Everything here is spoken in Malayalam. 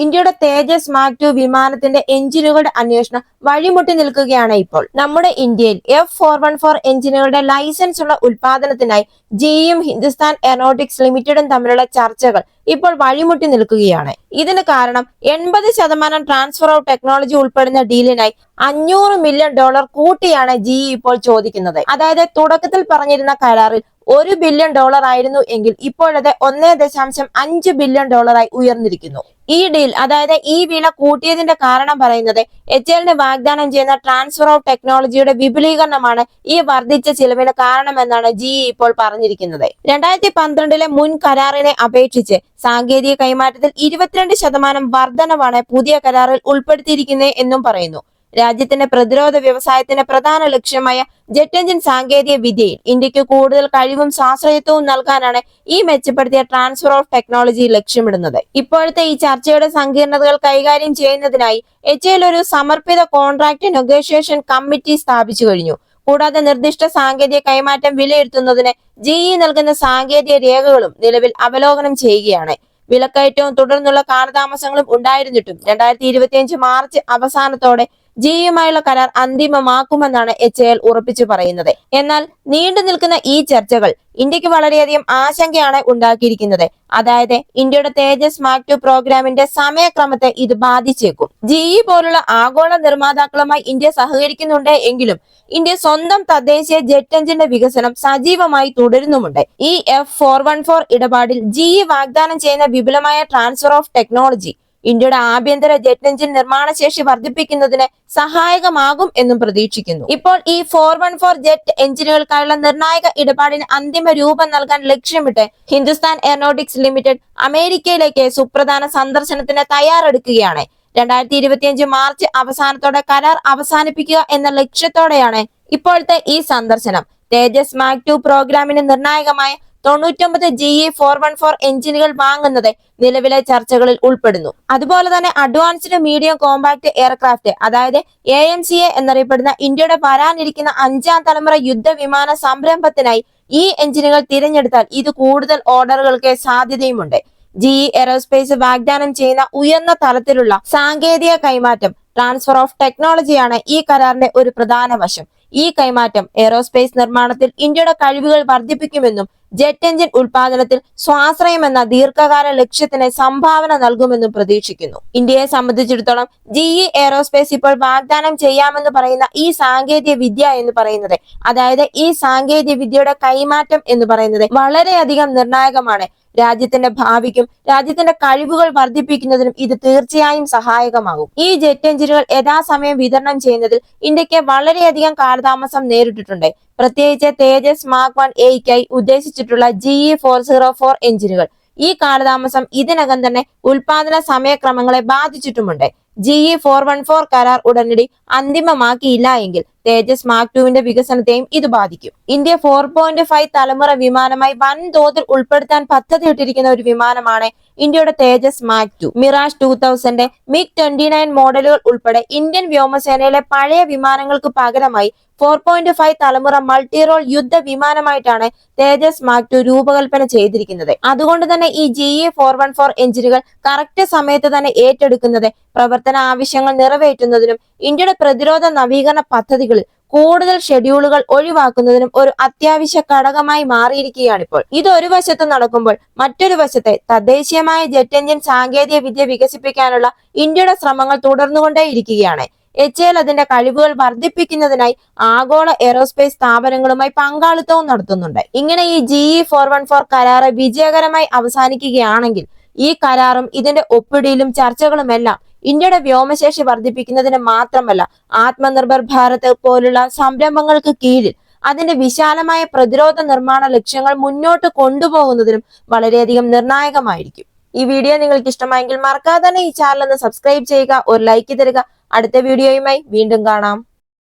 ഇന്ത്യയുടെ തേജസ് മാക് 2 വിമാനത്തിന്റെ എഞ്ചിനുകളുടെ അന്വേഷണം വഴിമുട്ടി നിൽക്കുകയാണ് ഇപ്പോൾ. നമ്മുടെ ഇന്ത്യയിൽ F414 എഞ്ചിനുകളുടെ ലൈസൻസ് ഉള്ള ഉൽപാദനത്തിനായി ജിയും ഹിന്ദുസ്ഥാൻ എയറോനോട്ടിക്സ് ലിമിറ്റഡും തമ്മിലുള്ള ചർച്ചകൾ ഇപ്പോൾ വഴിമുട്ടി നിൽക്കുകയാണ്. ഇതിന് കാരണം 80% ട്രാൻസ്ഫർ ഓഫ് ടെക്നോളജി ഉൾപ്പെടുന്ന ഡീലിനായി $500 മില്യൺ കൂട്ടിയാണ് GE ഇപ്പോൾ ചോദിക്കുന്നത്. അതായത് തുടക്കത്തിൽ പറഞ്ഞിരുന്ന കരാറിൽ $1 ബില്യൺ ആയിരുന്നു എങ്കിൽ ഇപ്പോഴത്തെ $1.5 ബില്യൺ ആയി ഉയർന്നിരിക്കുന്നു. ഈ ഡീൽ അതായത് ഈ വില കൂട്ടിയതിന്റെ കാരണം പറയുന്നത് HALന് വാഗ്ദാനം ചെയ്യുന്ന ട്രാൻസ്ഫർ ഓഫ് ടെക്നോളജിയുടെ വിപുലീകരണമാണ് ഈ വർദ്ധിച്ച ചിലവിന് കാരണമെന്നാണ് GE ഇപ്പോൾ പറഞ്ഞിരിക്കുന്നത്. 2012 മുൻ കരാറിനെ അപേക്ഷിച്ച് സാങ്കേതിക കൈമാറ്റത്തിൽ 22% വർധനവാണ് പുതിയ കരാറിൽ ഉൾപ്പെടുത്തിയിരിക്കുന്നത് എന്നും പറയുന്നു. രാജ്യത്തിന്റെ പ്രതിരോധ വ്യവസായത്തിന്റെ പ്രധാന ലക്ഷ്യമായ ജെറ്റ് എഞ്ചിൻ സാങ്കേതിക വിദ്യയിൽ ഇന്ത്യക്ക് കൂടുതൽ കഴിവും സ്വാശ്രയത്വവും നൽകാനാണ് ഈ മെച്ചപ്പെടുത്തിയ ട്രാൻസ്ഫർ ഓഫ് ടെക്നോളജി ലക്ഷ്യമിടുന്നത്. ഇപ്പോഴത്തെ ഈ ചർച്ചയുടെ സങ്കീർണതകൾ കൈകാര്യം ചെയ്യുന്നതിനായി HAL ഒരു സമർപ്പിത കോൺട്രാക്ട് നെഗോഷിയേഷൻ കമ്മിറ്റി സ്ഥാപിച്ചു കഴിഞ്ഞു. കൂടാതെ നിർദ്ദിഷ്ട സാങ്കേതിക കൈമാറ്റം വിലയിരുത്തുന്നതിന് GE നൽകുന്ന സാങ്കേതിക രേഖകളും നിലവിൽ അവലോകനം ചെയ്യുകയാണ്. വിലക്കയറ്റവും തുടർന്നുള്ള കാലതാമസങ്ങളും ഉണ്ടായിരുന്നിട്ടും 2025 മാർച്ച് അവസാനത്തോടെ GEയുമായുള്ള കരാർ അന്തിമമാക്കുമെന്നാണ് HAL ഉറപ്പിച്ചു പറയുന്നത്. എന്നാൽ നീണ്ടു നിൽക്കുന്ന ഈ ചർച്ചകൾ ഇന്ത്യക്ക് വളരെയധികം ആശങ്കയാണ് ഉണ്ടാക്കിയിരിക്കുന്നത്. അതായത് ഇന്ത്യയുടെ തേജസ് മാക് 2 പ്രോഗ്രാമിന്റെ സമയക്രമത്തെ ഇത് ബാധിച്ചേക്കും. GE പോലുള്ള ആഗോള നിർമ്മാതാക്കളുമായി ഇന്ത്യ സഹകരിക്കുന്നുണ്ട് എങ്കിലും ഇന്ത്യ സ്വന്തം തദ്ദേശീയ ജെറ്റ് എഞ്ചിന്റെ വികസനം സജീവമായി തുടരുന്നുമുണ്ട്. ഈ F414 ഇടപാടിൽ GE വാഗ്ദാനം ചെയ്യുന്ന വിപുലമായ ട്രാൻസ്ഫർ ഓഫ് ടെക്നോളജി ഇന്ത്യയുടെ ആഭ്യന്തര ജെറ്റ് എഞ്ചിൻ നിർമ്മാണ ശേഷി വർദ്ധിപ്പിക്കുന്നതിന് സഹായകമാകും എന്നും പ്രതീക്ഷിക്കുന്നു. ഇപ്പോൾ ഈ 414 ജെറ്റ് എഞ്ചിനുകൾക്കായുള്ള നിർണായക ഇടപാടിന് അന്തിമ രൂപം നൽകാൻ ലക്ഷ്യമിട്ട് ഹിന്ദുസ്ഥാൻ എയറോനോട്ടിക്സ് ലിമിറ്റഡ് അമേരിക്കയിലേക്ക് സുപ്രധാന സന്ദർശനത്തിന് തയ്യാറെടുക്കുകയാണ്. 2025 മാർച്ച് അവസാനത്തോടെ കരാർ അവസാനിപ്പിക്കുക എന്ന ലക്ഷ്യത്തോടെയാണ് ഇപ്പോഴത്തെ ഈ സന്ദർശനം. തേജസ് മാക് 2 പ്രോഗ്രാമിന് നിർണായകമായ 99 GE 414 എഞ്ചിനുകൾ വാങ്ങുന്നത് നിലവിലെ ചർച്ചകളിൽ ഉൾപ്പെടുന്നു. അതുപോലെ തന്നെ അഡ്വാൻസ്ഡ് മീഡിയം കോമ്പാക്ട് എയർക്രാഫ്റ്റ് അതായത് AMCA എന്നറിയപ്പെടുന്ന ഇന്ത്യയുടെ വരാനിരിക്കുന്ന 5ാം തലമുറ യുദ്ധവിമാന സംരംഭത്തിനായി ഈ എഞ്ചിനുകൾ തിരഞ്ഞെടുത്താൽ ഇത് കൂടുതൽ ഓർഡറുകൾക്ക് സാധ്യതയുമുണ്ട്. GE എയറോസ്പേസ് വാഗ്ദാനം ചെയ്യുന്ന ഉയർന്ന തലത്തിലുള്ള സാങ്കേതിക കൈമാറ്റം ട്രാൻസ്ഫർ ഓഫ് ടെക്നോളജിയാണ് ഈ കരാറിന്റെ ഒരു പ്രധാന വശം. ഈ കൈമാറ്റം എയറോസ്പേസ് നിർമ്മാണത്തിൽ ഇന്ത്യയുടെ കഴിവുകൾ വർദ്ധിപ്പിക്കുമെന്നും ജെറ്റ് എഞ്ചിൻ ഉൽപാദനത്തിൽ സ്വാശ്രയമെന്ന ദീർഘകാല ലക്ഷ്യത്തിന് സംഭാവന നൽകുമെന്നും പ്രതീക്ഷിക്കുന്നു. ഇന്ത്യയെ സംബന്ധിച്ചിടത്തോളം GE എയറോസ്പേസ് ഇപ്പോൾ വാഗ്ദാനം ചെയ്യാമെന്ന് പറയുന്ന ഈ സാങ്കേതിക വിദ്യ എന്ന് പറയുന്നത് അതായത് ഈ സാങ്കേതിക വിദ്യയുടെ കൈമാറ്റം എന്ന് പറയുന്നത് വളരെയധികം നിർണായകമാണ്. രാജ്യത്തിന്റെ ഭാവിക്കും രാജ്യത്തിന്റെ കഴിവുകൾ വർദ്ധിപ്പിക്കുന്നതിനും ഇത് തീർച്ചയായും സഹായകമാകും. ഈ ജെറ്റ് എഞ്ചിനുകൾ യഥാസമയം വിതരണം ചെയ്യുന്നതിൽ ഇന്ത്യക്ക് വളരെയധികം കാലതാമസം നേരിട്ടിട്ടുണ്ട്. പ്രത്യേകിച്ച് തേജസ് മാക് 1A ഉദ്ദേശിച്ചിട്ടുള്ള GE 404 എഞ്ചിനുകൾ. ഈ കാലതാമസം ഇതിനകം തന്നെ ഉൽപാദന സമയക്രമങ്ങളെ ബാധിച്ചിട്ടുമുണ്ട്. GE 414 കരാർ ഉടനടി അന്തിമമാക്കിയില്ല എങ്കിൽ തേജസ് മാക് 2വിന്റെ വികസനത്തെയും ഇത് ബാധിക്കും. ഇന്ത്യ 4.5 തലമുറ വിമാനമായി വൻതോതിൽ ഉൾപ്പെടുത്താൻ പദ്ധതിയിട്ടിരിക്കുന്ന ഒരു വിമാനമാണ് ഇന്ത്യയുടെ തേജസ് മാക് 2. മിറാഷ് 2000, MiG-29 മോഡലുകൾ ഉൾപ്പെടെ ഇന്ത്യൻ വ്യോമസേനയിലെ പഴയ വിമാനങ്ങൾക്ക് പകരമായി 4.5 തലമുറ മൾട്ടി റോൾ യുദ്ധ വിമാനമായിട്ടാണ് തേജസ് മാക് 2 രൂപകൽപ്പന ചെയ്തിരിക്കുന്നത്. അതുകൊണ്ട് തന്നെ ഈ GE 414 എഞ്ചിനുകൾ കറക്റ്റ് സമയത്ത് തന്നെ ഏറ്റെടുക്കുന്നത് പ്രവർത്തന ആവശ്യങ്ങൾ നിറവേറ്റുന്നതിനും ഇന്ത്യയുടെ പ്രതിരോധ നവീകരണ പദ്ധതികളിൽ കൂടുതൽ ഷെഡ്യൂളുകൾ ഒഴിവാക്കുന്നതിനും ഒരു അത്യാവശ്യ ഘടകമായി മാറിയിരിക്കുകയാണിപ്പോൾ. ഇത് ഒരു വശത്ത് നടക്കുമ്പോൾ മറ്റൊരു വശത്തെ തദ്ദേശീയമായ ജെറ്റ് എഞ്ചിൻ സാങ്കേതിക വിദ്യ വികസിപ്പിക്കാനുള്ള ഇന്ത്യയുടെ ശ്രമങ്ങൾ തുടർന്നുകൊണ്ടേയിരിക്കുകയാണ്. HAL അതിന്റെ കഴിവുകൾ വർദ്ധിപ്പിക്കുന്നതിനായി ആഗോള എയറോസ്പേസ് സ്ഥാപനങ്ങളുമായി പങ്കാളിത്തവും നടത്തുന്നുണ്ട്. ഇങ്ങനെ ഈ GE 414 കരാറ് വിജയകരമായി അവസാനിക്കുകയാണെങ്കിൽ ഈ കരാറും ഇതിന്റെ ഒപ്പിടിയിലും ചർച്ചകളുമെല്ലാം ഇന്ത്യയുടെ വ്യോമശേഷി വർദ്ധിപ്പിക്കുന്നതിന് മാത്രമല്ല ആത്മനിർഭർ ഭാരത് പോലുള്ള സംരംഭങ്ങൾക്ക് കീഴിൽ അതിന്റെ വിശാലമായ പ്രതിരോധ നിർമ്മാണ ലക്ഷ്യങ്ങൾ മുന്നോട്ട് കൊണ്ടുപോകുന്നതിനും വളരെയധികം നിർണായകമായിരിക്കും. ഈ വീഡിയോ നിങ്ങൾക്ക് ഇഷ്ടമായെങ്കിൽ മറക്കാതെ തന്നെ ഈ ചാനൽ ഒന്ന് സബ്സ്ക്രൈബ് ചെയ്യുക, ഒരു ലൈക്ക് തരിക. അടുത്ത വീഡിയോയുമായി വീണ്ടും കാണാം.